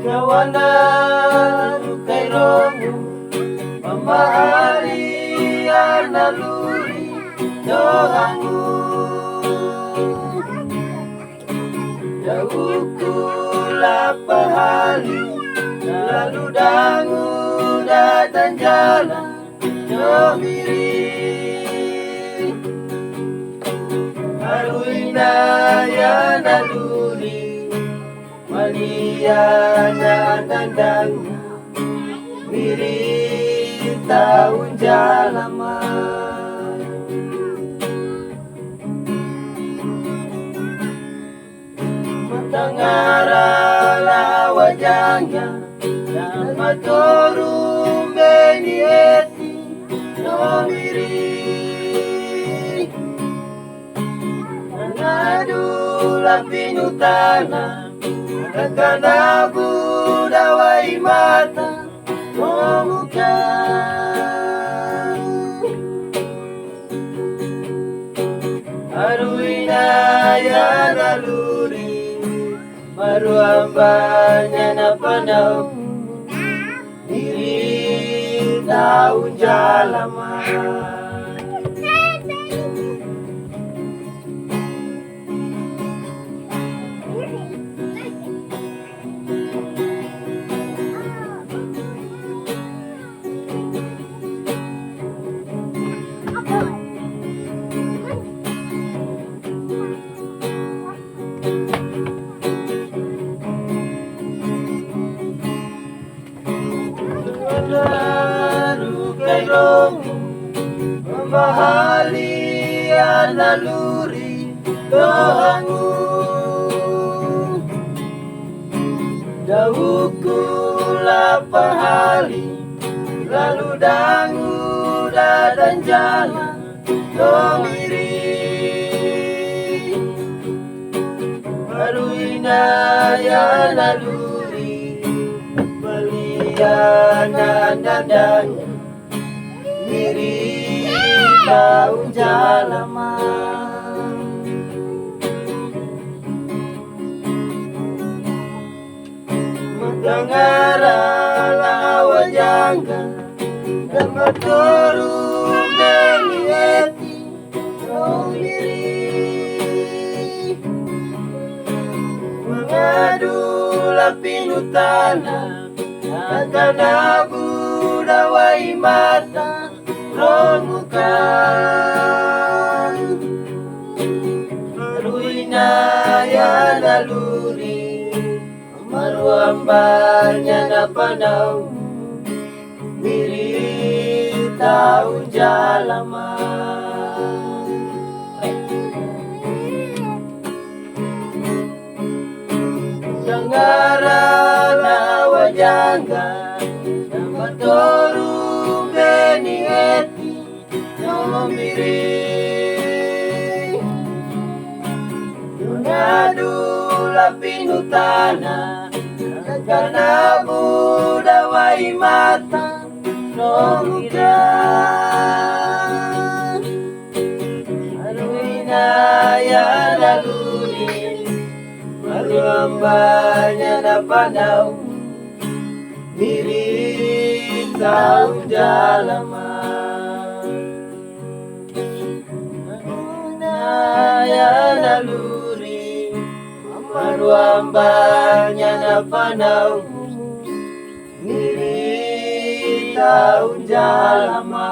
Yawana kay Romo mamahali naluri dohangu jauhkulah pahali lalu dangu datang jalan jomiri haruina ya naluri maliana dandangu miri tahun jalama matangara wajahnya dan matoru benieti nomiri ngadula pinutana kakana budawai mata Momuka Aruina ya naluri Maru ambanya na panau Diri tahun jalama Kay Romo mamahali naluri dohangu jauhkulah pahali lalu dangu dan jalan domiri haruina ya naluri maliana dan miri tahun jalama matangara lawajanga dan matoru benieti miri mengadu lapinutana kakana budawai mata romuka Ruina ya naluri maruambanya na panau miri tahun jalama Sangara na wajanga nama toru benieti nomiri Yunadula pinutana Kakana budawai mata nomuka Aruina ya naluri Maru ambanya na panau Miri tahun jalama ya naluri Maru ambanya na panau Miri tahun jalama